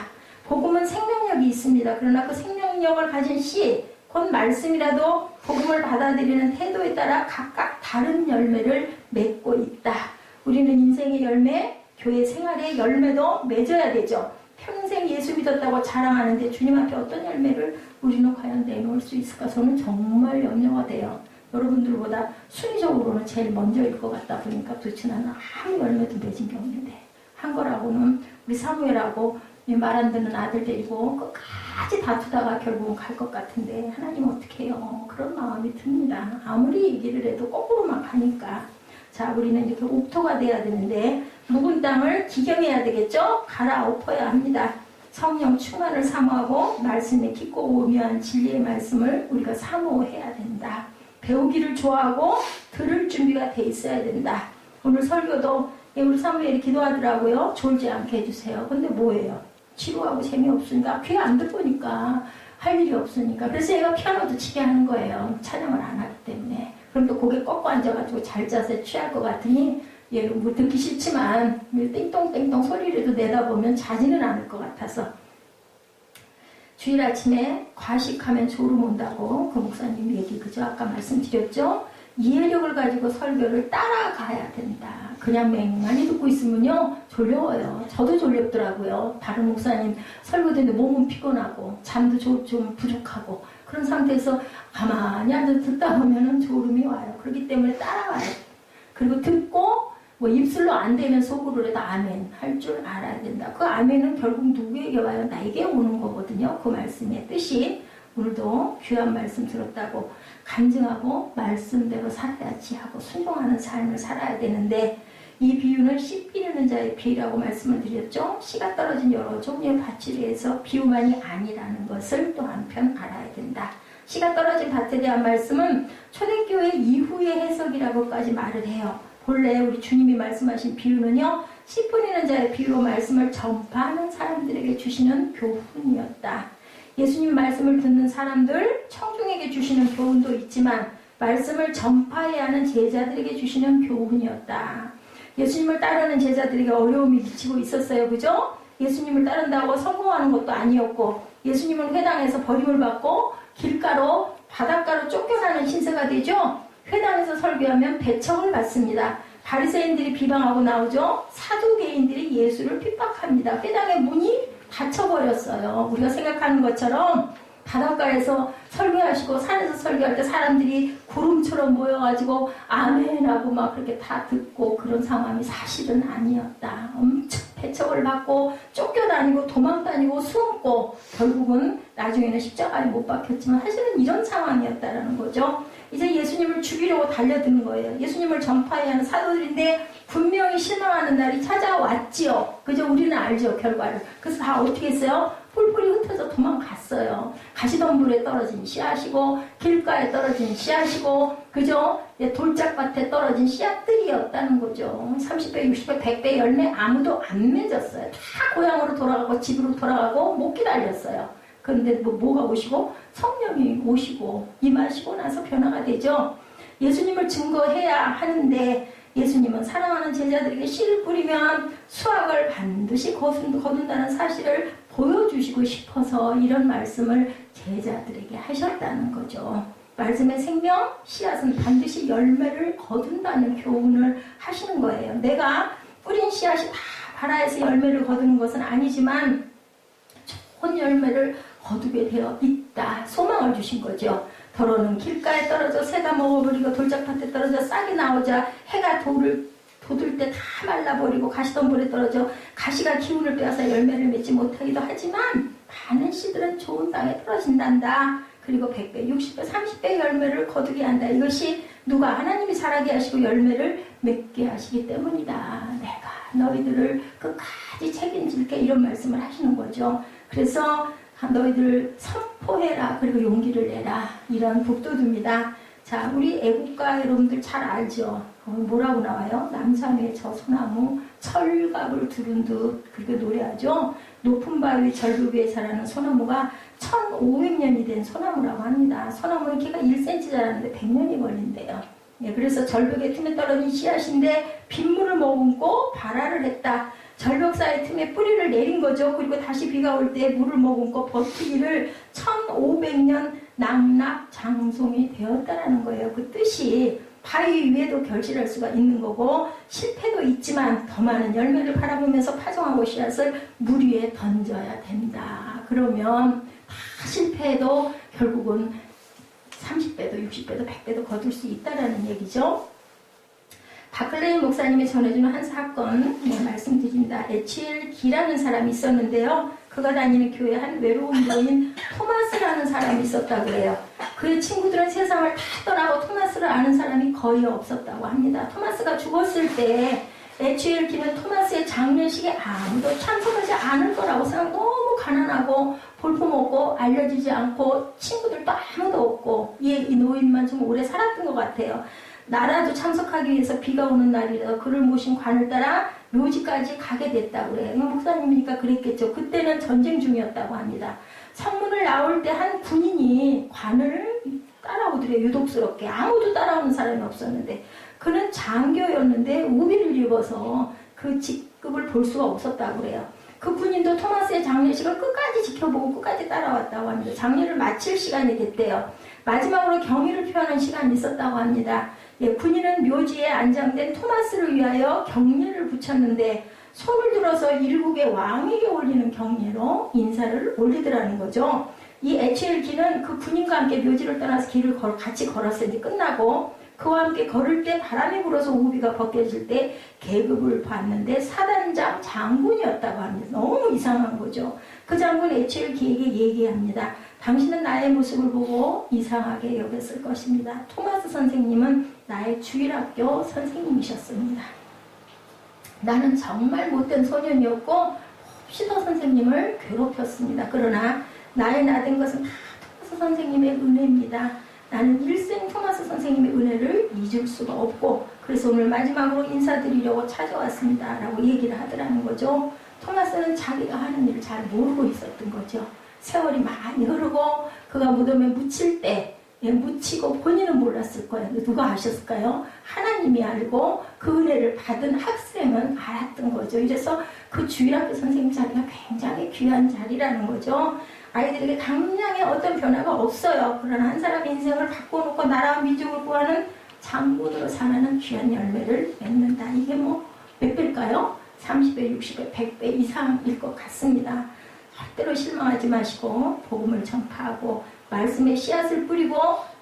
복음은 생명력이 있습니다. 그러나 그 생명력을 가진 씨, 곧 말씀이라도 복음을 받아들이는 태도에 따라 각각 다른 열매를 맺고 있다. 우리는 인생의 열매, 교회 생활의 열매도 맺어야 되죠. 평생 예수 믿었다고 자랑하는데 주님 앞에 어떤 열매를 우리는 과연 내놓을 수 있을까? 저는 정말 염려가 돼요. 여러분들보다 순위적으로는 제일 먼저일 것 같다 보니까 도대체 나는 아무 열매도 맺은 게 없는데 한 거라고는 우리 사무엘하고 말 안 듣는 아들 데리고 끝까지 다투다가 결국은 갈 것 같은데 하나님 어떻게 해요? 그런 마음이 듭니다. 아무리 얘기를 해도 거꾸로만 가니까. 자, 우리는 이렇게 옥토가 돼야 되는데 묵은 땅을 기경해야 되겠죠? 갈아엎어야 합니다. 성령 충만을 사모하고 말씀에 깊고 오묘한 진리의 말씀을 우리가 사모해야 된다. 배우기를 좋아하고 들을 준비가 돼 있어야 된다. 오늘 설교도 우리 사무엘이 기도하더라고요. 졸지 않게 해주세요. 근데 뭐예요? 지루하고 재미없으니까 귀 안 듣고니까 할 일이 없으니까. 그래서 얘가 피아노도 치게 하는 거예요. 찬양을 안 하기 때문에. 그럼 또 고개 꺾고 앉아가지고 잘 자세 취할 것 같으니 얘는 뭐 듣기 싫지만 띵동띵동 소리라도 내다보면 자지는 않을 것 같아서 주일 아침에 과식하면 졸음 온다고 그 목사님 얘기 그죠? 아까 말씀드렸죠? 이해력을 가지고 설교를 따라가야 된다. 그냥 맹만히 듣고 있으면요 졸려워요. 저도 졸렵더라고요. 다른 목사님 설교 듣는데 몸은 피곤하고 잠도 좀 부족하고 그런 상태에서 가만히 앉아서 듣다 보면은 졸음이 와요. 그렇기 때문에 따라와요. 그리고 듣고 뭐 입술로 안 되면 속으로라도 아멘 할 줄 알아야 된다. 그 아멘은 결국 누구에게 와요? 나에게 오는 거거든요. 그 말씀의 뜻이. 오늘도 귀한 말씀 들었다고 간증하고 말씀대로 살아야지 하고 순종하는 삶을 살아야 되는데 이 비유는 씨 뿌리는 자의 비유라고 말씀을 드렸죠. 씨가 떨어진 여러 종류의 밭을 위해서 비유만이 아니라는 것을 또 한편 알아야 된다. 씨가 떨어진 밭에 대한 말씀은 초대교회 이후의 해석이라고까지 말을 해요. 본래 우리 주님이 말씀하신 비유는요. 씨 뿌리는 자의 비유로 말씀을 전파하는 사람들에게 주시는 교훈이었다. 예수님 말씀을 듣는 사람들, 청중에게 주시는 교훈도 있지만 말씀을 전파해야 하는 제자들에게 주시는 교훈이었다. 예수님을 따르는 제자들에게 어려움이 미치고 있었어요. 그죠? 예수님을 따른다고 성공하는 것도 아니었고 예수님은 회당에서 버림을 받고 길가로 바닷가로 쫓겨나는 신세가 되죠. 회당에서 설교하면 배척을 받습니다. 바리새인들이 비방하고 나오죠. 사두개인들이 예수를 핍박합니다. 회당의 문이 닫혀버렸어요. 우리가 생각하는 것처럼 바닷가에서 설교하시고 산에서 설교할 때 사람들이 구름처럼 모여가지고 아멘하고 막 그렇게 다 듣고 그런 상황이 사실은 아니었다. 엄청 배척을 받고 쫓겨다니고 도망다니고 숨고 결국은 나중에는 십자가에 못 박혔지만 사실은 이런 상황이었다라는 거죠. 이제 예수님을 죽이려고 달려드는 거예요. 예수님을 전파해야 하는 사도들인데 분명히 실망하는 날이 찾아왔지요. 그죠? 우리는 알죠, 결과를. 그래서 다 어떻게 했어요? 뿔뿔이 흩어져 도망갔어요. 가시덤불에 떨어진 씨앗이고 길가에 떨어진 씨앗이고 그죠? 돌짝밭에 떨어진 씨앗들이었다는 거죠. 30배, 60배, 100배 열매 아무도 안 맺었어요. 다 고향으로 돌아가고 집으로 돌아가고 못 기다렸어요. 그런데 뭐가 오시고? 성령이 오시고 임하시고 나서 변화가 되죠. 예수님을 증거해야 하는데 예수님은 사랑하는 제자들에게 씨를 뿌리면 수확을 반드시 거둔다는 사실을 보여주시고 싶어서 이런 말씀을 제자들에게 하셨다는 거죠. 말씀의 생명, 씨앗은 반드시 열매를 거둔다는 교훈을 하시는 거예요. 내가 뿌린 씨앗이 다 발아에서 열매를 거두는 것은 아니지만 좋은 열매를 거두게 되어 있다. 소망을 주신 거죠. 더러는 길가에 떨어져 새가 먹어버리고 돌짝밭에 떨어져 싹이 나오자 해가 돋을 때 다 말라버리고 가시덤불에 떨어져 가시가 기운을 빼앗아 열매를 맺지 못하기도 하지만 많은 씨들은 좋은 땅에 떨어진단다. 그리고 100배, 60배, 30배 열매를 거두게 한다. 이것이 누가 하나님이 자라게 하시고 열매를 맺게 하시기 때문이다. 내가 너희들을 끝까지 책임질게 이런 말씀을 하시는 거죠. 그래서 너희들 선포해라. 그리고 용기를 내라. 이런 북돋웁니다. 자, 우리 애국가 여러분들 잘 알죠? 뭐라고 나와요? 남산의 저 소나무 철갑을 두른 듯 그렇게 노래하죠. 높은 바위 절벽 위에 자라는 소나무가 1500년이 된 소나무라고 합니다. 소나무는 키가 1cm 자라는데 100년이 걸린대요. 예, 그래서 절벽의 틈에 떨어진 씨앗인데 빗물을 머금고 발화를 했다. 절벽 사이 틈에 뿌리를 내린 거죠. 그리고 다시 비가 올 때 물을 머금고 버티기를 1500년 낙낙 장송이 되었다라는 거예요. 그 뜻이 바위 위에도 결실할 수가 있는 거고 실패도 있지만 더 많은 열매를 바라보면서 파종하고 씨앗을 물 위에 던져야 된다. 그러면 다 실패해도 결국은 30배도 60배도 100배도 거둘 수 있다라는 얘기죠. 바클레인 목사님이 전해주는 한 사건 말씀드립니다. 에치엘 기라는 사람이 있었는데요. 그가 다니는 교회에 한 외로운 노인 토마스라는 사람이 있었다고 해요. 그의 친구들은 세상을 다 떠나고 토마스를 아는 사람이 거의 없었다고 합니다. 토마스가 죽었을 때 에치엘 기는 토마스의 장례식에 아무도 참석하지 않을 거라고 생각. 너무 가난하고 볼품없고 알려지지 않고 친구들도 아무도 없고 이 노인만 좀 오래 살았던 것 같아요. 나라도 참석하기 위해서 비가 오는 날이라 그를 모신 관을 따라 묘지까지 가게 됐다고 그래요. 목사님이니까 그랬겠죠. 그때는 전쟁 중이었다고 합니다. 성문을 나올 때 한 군인이 관을 따라오더래요. 유독스럽게. 아무도 따라오는 사람이 없었는데 그는 장교였는데 우비를 입어서 그 직급을 볼 수가 없었다고 그래요. 그 군인도 토마스의 장례식을 끝까지 지켜보고 끝까지 따라왔다고 합니다. 장례를 마칠 시간이 됐대요. 마지막으로 경의를 표하는 시간이 있었다고 합니다. 예, 군인은 묘지에 안장된 토마스를 위하여 경례를 붙였는데 손을 들어서 일국의 왕에게 올리는 경례로 인사를 올리더라는 거죠. 이 HL기는 그 군인과 함께 묘지를 떠나서 길을 같이 걸었을 때 끝나고 그와 함께 걸을 때 바람이 불어서 우비가 벗겨질 때 계급을 봤는데 사단장 장군이었다고 합니다. 너무 이상한 거죠. 그 장군 HL기에게 얘기합니다. 당신은 나의 모습을 보고 이상하게 여겼을 것입니다. 토마스 선생님은 나의 주일학교 선생님이셨습니다. 나는 정말 못된 소년이었고 몹시도 선생님을 괴롭혔습니다. 그러나 나의 나된 것은 다 토마스 선생님의 은혜입니다. 나는 일생 토마스 선생님의 은혜를 잊을 수가 없고 그래서 오늘 마지막으로 인사드리려고 찾아왔습니다. 라고 얘기를 하더라는 거죠. 토마스는 자기가 하는 일을 잘 모르고 있었던 거죠. 세월이 많이 흐르고 그가 무덤에 묻힐 때 묻히고 본인은 몰랐을 거예요. 누가 아셨을까요? 하나님이 알고 그 은혜를 받은 학생은 알았던 거죠. 이래서 그 주일학교 선생님 자리가 굉장히 귀한 자리라는 거죠. 아이들에게 당장의 어떤 변화가 없어요. 그러나 한 사람의 인생을 바꿔놓고 나라와 민족을 구하는 장군으로 살아는 귀한 열매를 맺는다. 이게 뭐 몇 배일까요? 30배, 60배, 100배 이상일 것 같습니다. 절대로 실망하지 마시고 복음을 전파하고 말씀의 씨앗을 뿌리고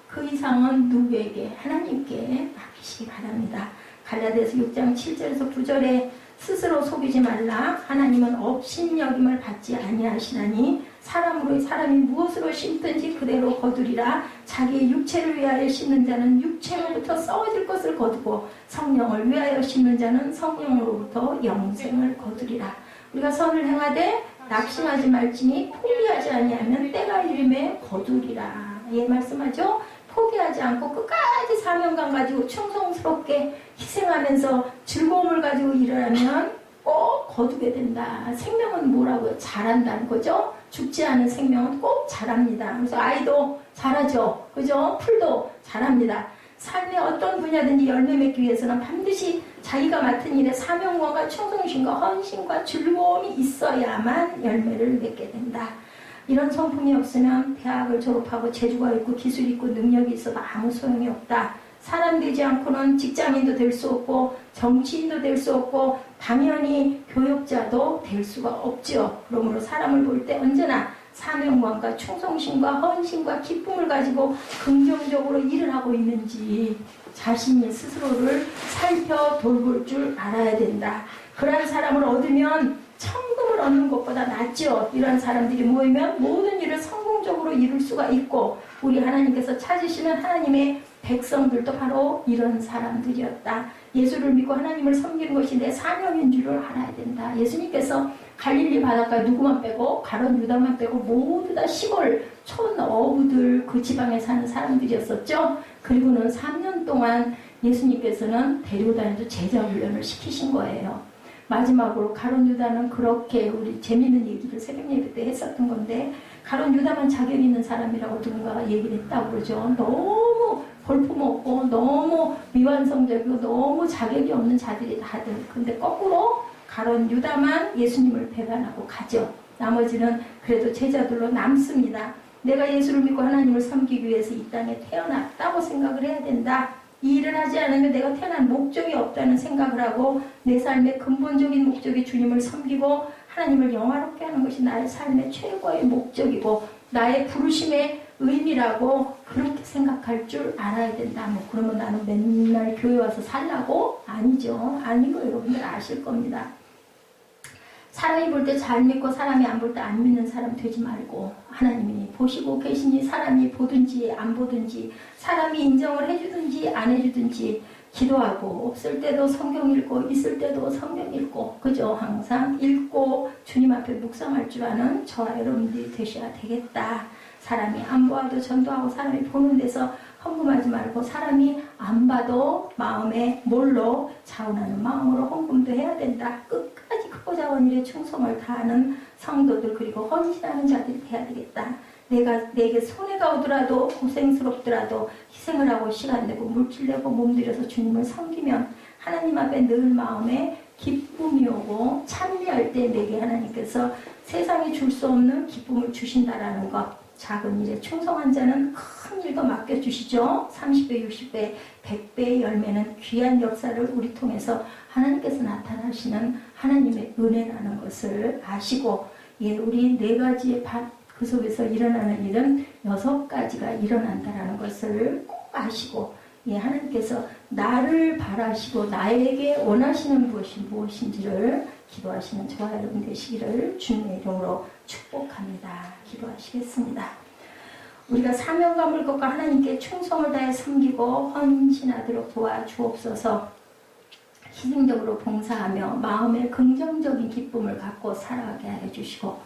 그 이상은 누구에게? 하나님께 맡기시기 바랍니다. 갈라디아서 6장 7절에서 9절에 스스로 속이지 말라. 하나님은 업신여김을 받지 아니하시나니 사람이 무엇으로 심든지 그대로 거두리라. 자기의 육체를 위하여 심는 자는 육체로부터 썩어질 것을 거두고 성령을 위하여 심는 자는 성령으로부터 영생을 거두리라. 우리가 선을 행하되 낙심하지 말지니 포기하지 아니하면 때가 이름에 거두리라. 예, 말씀하죠. 포기하지 않고 끝까지 사명감 가지고 충성스럽게 희생하면서 즐거움을 가지고 일하면 꼭 거두게 된다. 생명은 뭐라고요? 자란다는 거죠. 죽지 않은 생명은 꼭 자랍니다. 그래서 아이도 자라죠. 그죠? 풀도 자랍니다. 삶의 어떤 분야든지 열매 맺기 위해서는 반드시 자기가 맡은 일에 사명감과 충성심과 헌신과 즐거움이 있어야만 열매를 맺게 된다. 이런 성품이 없으면 대학을 졸업하고 재주가 있고 기술이 있고 능력이 있어도 아무 소용이 없다. 사람 되지 않고는 직장인도 될 수 없고 정치인도 될 수 없고 당연히 교육자도 될 수가 없지요. 그러므로 사람을 볼 때 언제나 사명감과 충성심과 헌신과 기쁨을 가지고 긍정적으로 일을 하고 있는지 자신이 스스로를 살펴 돌볼 줄 알아야 된다. 그러한 사람을 얻으면 천금을 얻는 것보다 낫죠. 이런 사람들이 모이면 모든 일을 성공적으로 이룰 수가 있고 우리 하나님께서 찾으시는 하나님의 백성들도 바로 이런 사람들이었다. 예수를 믿고 하나님을 섬기는 것이 내 사명인 줄을 알아야 된다. 예수님께서 갈릴리 바닷가 누구만 빼고 가룟 유다만 빼고 모두 다 시골 촌 어부들 그 지방에 사는 사람들이었었죠. 그리고는 3년 동안 예수님께서는 데리고 다니면서 제자 훈련을 시키신 거예요. 마지막으로 가룟 유다는 그렇게 우리 재미있는 얘기를 새벽 예배 때 했었던 건데 가룟 유다만 자격 있는 사람이라고 누군가가 얘기를 했다고 그러죠. 너무 볼품없고 너무 미완성적이고 너무 자격이 없는 자들이 다들. 근데 거꾸로 가룟 유다만 예수님을 배반하고 가죠. 나머지는 그래도 제자들로 남습니다. 내가 예수를 믿고 하나님을 섬기기 위해서 이 땅에 태어났다고 생각을 해야 된다. 이 일을 하지 않으면 내가 태어난 목적이 없다는 생각을 하고 내 삶의 근본적인 목적이 주님을 섬기고 하나님을 영화롭게 하는 것이 나의 삶의 최고의 목적이고 나의 부르심의 의미라고 그렇게 생각할 줄 알아야 된다. 뭐 그러면 나는 맨날 교회 와서 살라고? 아니죠. 아니고 여러분들 아실 겁니다. 사람이 볼 때 잘 믿고 사람이 안 볼 때 안 믿는 사람 되지 말고 하나님이 보시고 계시니 사람이 보든지 안 보든지 사람이 인정을 해주든지 안 해주든지 기도하고 없을 때도 성경 읽고 있을 때도 성경 읽고 그죠? 항상 읽고 주님 앞에 묵상할 줄 아는 저와 여러분들이 되셔야 되겠다. 사람이 안 보아도 전도하고 사람이 보는 데서 헌금하지 말고 사람이 안 봐도 마음에 몰로 자원하는 마음으로 헌금도 해야 된다. 끝까지 크고 작은 일에 충성을 다하는 성도들 그리고 헌신하는 자들이 돼야 되겠다. 내게 손해가 오더라도 고생스럽더라도 희생을 하고 시간 내고 물질 내고 몸들여서 주님을 섬기면 하나님 앞에 늘 마음에 기쁨이 오고 찬미할 때 내게 하나님께서 세상에 줄 수 없는 기쁨을 주신다라는 것. 작은 일에 충성한 자는 큰 일도 맡겨주시죠. 30배, 60배, 100배의 열매는 귀한 역사를 우리 통해서 하나님께서 나타나시는 하나님의 은혜라는 것을 아시고, 예, 우리 4가지의 밭, 그 속에서 일어나는 일은 6가지가 일어난다라는 것을 꼭 아시고, 예, 하나님께서 나를 바라시고 나에게 원하시는 것이 무엇인지를 기도하시는 저와 여러분 되시기를 주님의 이름으로 축복합니다. 기도하시겠습니다. 우리가 사명감을 갖고 하나님께 충성을 다해 섬기고 헌신하도록 도와주옵소서. 희생적으로 봉사하며 마음의 긍정적인 기쁨을 갖고 살아가게 하여 주시고,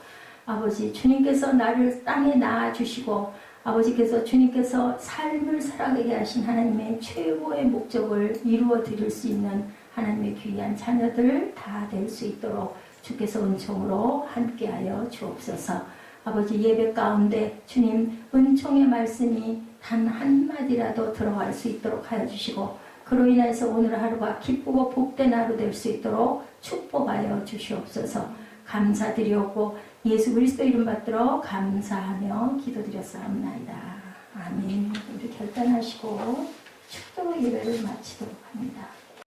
아버지 주님께서 나를 땅에 낳아주시고 아버지께서 주님께서 삶을 살아가게 하신 하나님의 최고의 목적을 이루어 드릴 수 있는 하나님의 귀한 자녀들 다 될 수 있도록 주께서 은총으로 함께하여 주옵소서. 아버지 예배 가운데 주님 은총의 말씀이 단 한마디라도 들어갈 수 있도록 하여 주시고, 그로 인해서 오늘 하루가 기쁘고 복된 하루 될 수 있도록 축복하여 주시옵소서. 감사드리옵고 예수 그리스도 이름 받들어 감사하며 기도드렸사옵나이다. 아멘. 우리 결단하시고 축도 예배를 마치도록 합니다.